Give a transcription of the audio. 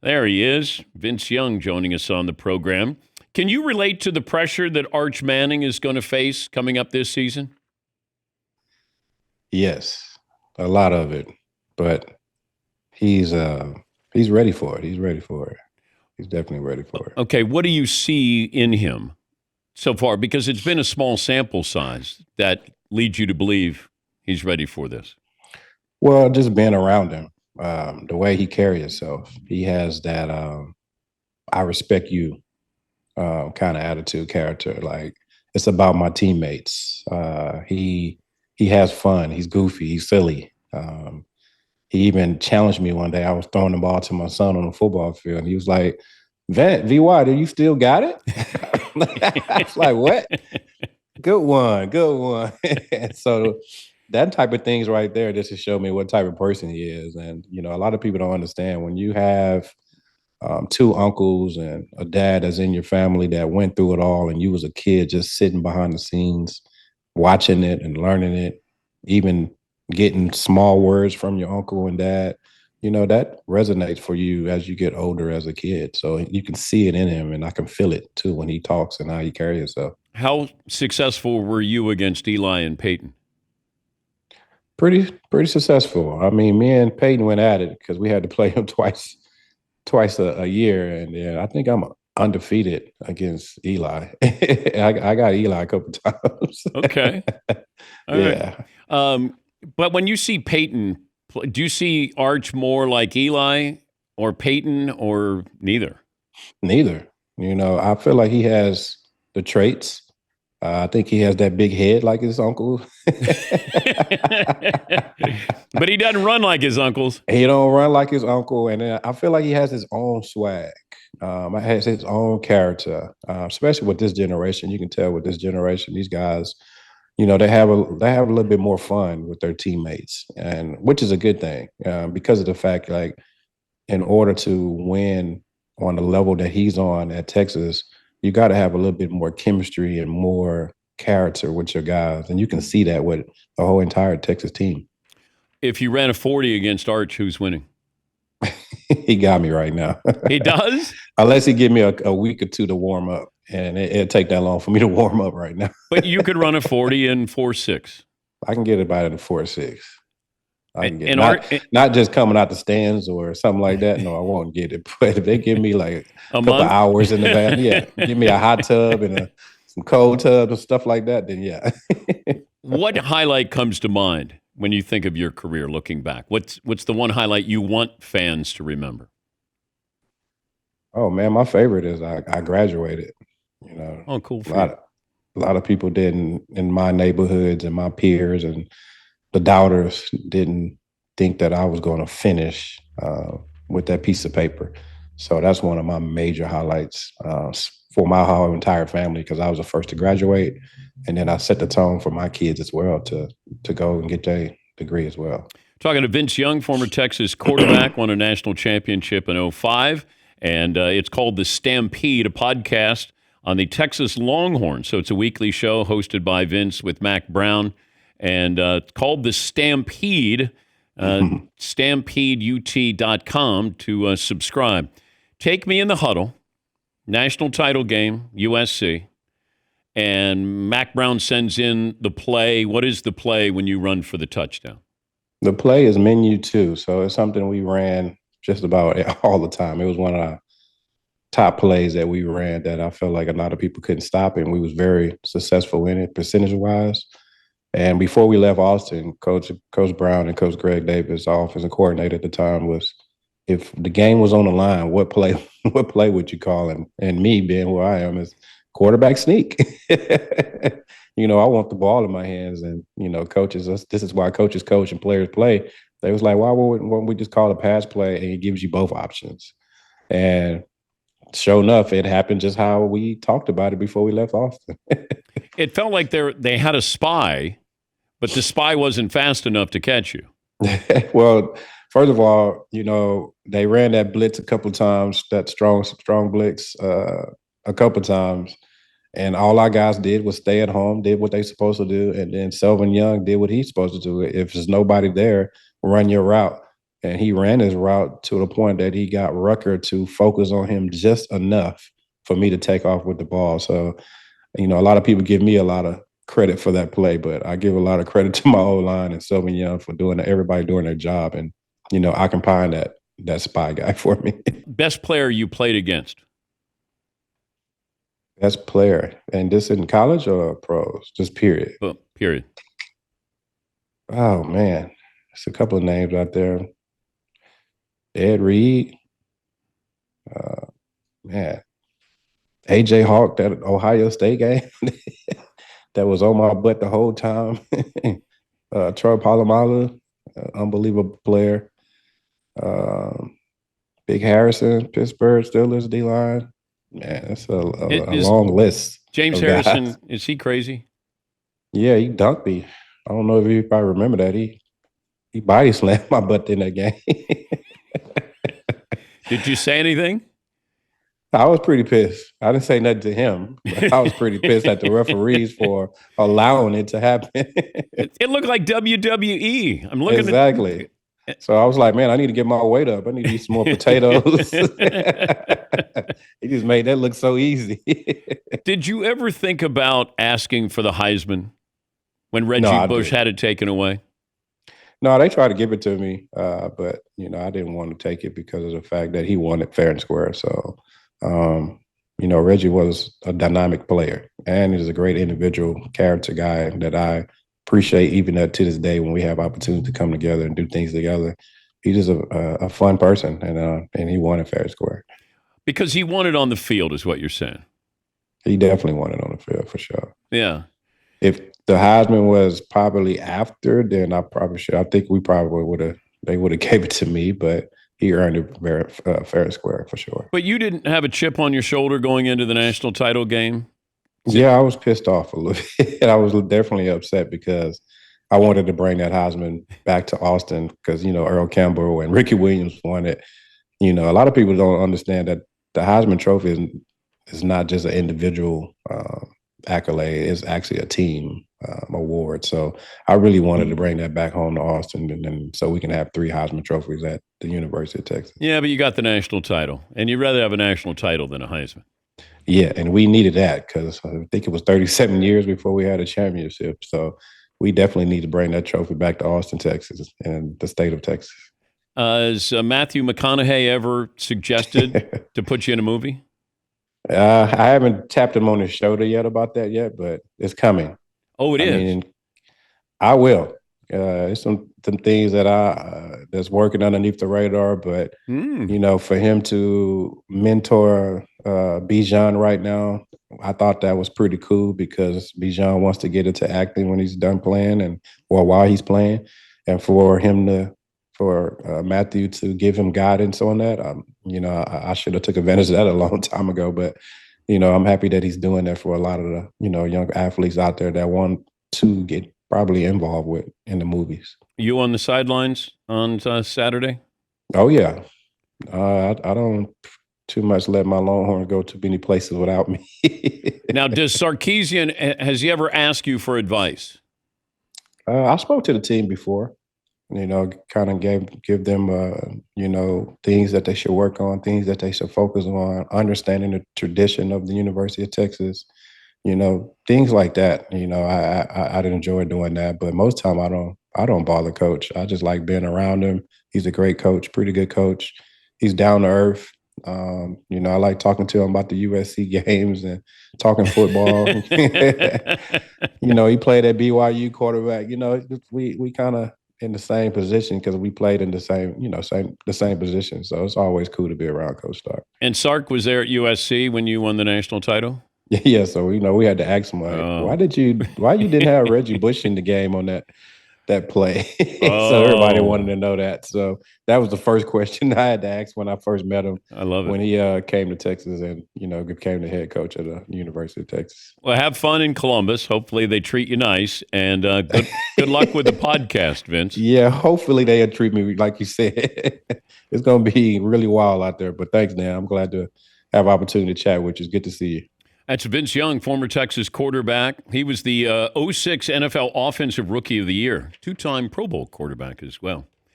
There he is, Vince Young joining us on the program. Can you relate to the pressure that Arch Manning is going to face coming up this season? Yes, a lot of it, but he's ready for it. He's ready for it. He's definitely ready for it. Okay, what do you see in him so far? Because it's been a small sample size that leads you to believe he's ready for this. Well, just being around him, the way he carries himself, he has that "I respect you" kind of attitude, character. Like it's about my teammates. He has fun. He's goofy. He's silly. He even challenged me one day. I was throwing the ball to my son on the football field, and he was like, VY, do you still got it?" I was like, "What? Good one, good one." So that type of things right there just to show me what type of person he is. And a lot of people don't understand when you have two uncles and a dad that's in your family that went through it all, and you was a kid just sitting behind the scenes, watching it and learning it, even getting small words from your uncle and dad. That resonates for you as you get older as a kid. So you can see it in him, and I can feel it too when he talks and how he carries himself. How successful were you against Eli and Peyton? Pretty successful. I mean, me and Peyton went at it because we had to play him twice a year, and I think I'm undefeated against Eli. I got Eli a couple times. Okay. All Yeah. right. But when you see Peyton, do you see Arch more like Eli or Peyton or neither? Neither. I feel like he has the traits. I think he has that big head like his uncle. But he doesn't run like his uncles. He don't run like his uncle, and I feel like he has his own swag. Has his own character, especially with this generation. You can tell with this generation, these guys, they have a little bit more fun with their teammates, and which is a good thing because of the fact, like, in order to win on the level that he's on at Texas, you got to have a little bit more chemistry and more character with your guys, and you can see that with the whole entire Texas team. If you ran a 40 against Arch, who's winning? He got me right now. He does? Unless he give me a week or two to warm up, and it'll take that long for me to warm up right now. But you could run a 40 in 4.6. I can get it by the 4.6. I can get And not just coming out the stands or something like that. No, I won't get it. But if they give me like a couple month? hours in the bath, yeah, give me a hot tub and some cold tubs and stuff like that, then yeah. What highlight comes to mind when you think of your career looking back? What's the one highlight you want fans to remember? Oh man, my favorite is I graduated. Oh, cool. A lot of people didn't in my neighborhoods and my peers and the doubters didn't think that I was going to finish with that piece of paper. So that's one of my major highlights for my whole entire family because I was the first to graduate, and then I set the tone for my kids as well to go and get their degree as well. Talking to Vince Young, former Texas quarterback, won a national championship in '05, and it's called The Stampede, a podcast on the Texas Longhorns. So it's a weekly show hosted by Vince with Mac Brown, and it's called The Stampede, stampedeut.com to subscribe. Take me in the huddle, national title game, USC, and Mac Brown sends in the play. What is the play when you run for the touchdown? The play is menu two, so it's something we ran just about all the time. It was one of our top plays that we ran that I felt like a lot of people couldn't stop it, and we was very successful in it percentage-wise. And before we left Austin, Coach Brown and Coach Greg Davis, our offensive coordinator at the time, was if the game was on the line, what play would you call? And me being who I am is quarterback sneak. I want the ball in my hands, and coaches. This is why coaches coach and players play. They was like, why wouldn't we just call a pass play and it gives you both options? And sure enough, it happened just how we talked about it before we left Austin. It felt like they had a spy, but the spy wasn't fast enough to catch you. Well, first of all, they ran that blitz a couple times, that strong blitz a couple times. And all our guys did was stay at home, did what they supposed to do. And then Selvin Young did what he's supposed to do. If there's nobody there, run your route. and he ran his route to the point that he got Rucker to focus on him just enough for me to take off with the ball. So, a lot of people give me a lot of credit for that play, but I give a lot of credit to my O-line and Sylvan Young for everybody doing their job, and occupying that spy guy for me. Best player you played against? Best player, and this in college or pros, just period. Oh, period. Oh man, there's a couple of names out there. Ed Reed, man, AJ Hawk, that Ohio State game that was on my butt the whole time. Troy Polamalu, unbelievable player. Big Harrison, Pittsburgh Steelers D line. Man, that's a long list. James Harrison, is he crazy? Yeah, he dunked me. I don't know if you probably remember that. He body slammed my butt in that game. Did you say anything? I was pretty pissed. I didn't say nothing to him, but I was pretty pissed at the referees for allowing it to happen. It looked like WWE. I'm looking exactly. So I was like, man, I need to get my weight up. I need to eat some more potatoes. He just made that look so easy. Did you ever think about asking for the Heisman when Reggie Bush had it taken away? No, they tried to give it to me, but I didn't want to take it because of the fact that he won it fair and square. So, Reggie was a dynamic player, and he's a great individual, character guy that I appreciate even to this day when we have opportunities to come together and do things together. He's just a fun person, and he won it fair and square. Because he won it on the field, is what you're saying. He definitely won it on the field for sure. Yeah. If the Heisman was probably after, then I probably should. I think they would have gave it to me, but he earned it very fair and square for sure. But you didn't have a chip on your shoulder going into the national title game? Yeah, I was pissed off a little bit. I was definitely upset because I wanted to bring that Heisman back to Austin because, Earl Campbell and Ricky Williams won it. A lot of people don't understand that the Heisman Trophy is not just an individual accolade. It's actually a team award. So I really wanted to bring that back home to Austin, and so we can have 3 Heisman trophies at the University of Texas. Yeah, but you got the national title, and you'd rather have a national title than a Heisman. Yeah, and we needed that because I think it was 37 years before we had a championship. So we definitely need to bring that trophy back to Austin, Texas, and the state of Texas. Has Matthew McConaughey ever suggested to put you in a movie? I haven't tapped him on his shoulder yet about that yet, but it's coming. Oh, it is? I will. It's some things that that's working underneath the radar, but for him to mentor Bijan right now, I thought that was pretty cool because Bijan wants to get into acting when he's done playing or while he's playing, and for Matthew to give him guidance on that, I should have took advantage of that a long time ago, but I'm happy that he's doing that for a lot of the young athletes out there that want to get probably involved in the movies. You on the sidelines on Saturday? Oh yeah, I don't too much let my Longhorn go to many places without me. Now, has he ever asked you for advice? I spoke to the team before. Kind of give them, things that they should work on, things that they should focus on, understanding the tradition of the University of Texas, things like that. I'd enjoy doing that, but most time I don't bother coach. I just like being around him. He's a great coach, pretty good coach. He's down to earth. I like talking to him about the USC games and talking football. He played at BYU quarterback. We kind of in the same position because we played in the same position. So it's always cool to be around Coach Stark. And Sark was there at USC when you won the national title? Yeah, so we had to ask him why you didn't have Reggie Bush in the game on that play? So everybody wanted to know that. So that was the first question I had to ask when I first met him. I love it. When he came to Texas and became the head coach of the University of Texas. Well, have fun in Columbus. Hopefully they treat you nice, and good luck with the podcast, Vince. Yeah, hopefully they'll treat me like you said. It's going to be really wild out there. But thanks, Dan. I'm glad to have opportunity to chat with you. It's good to see you. That's Vince Young, former Texas quarterback. He was the 06 NFL Offensive Rookie of the Year, 2-time Pro Bowl quarterback as well.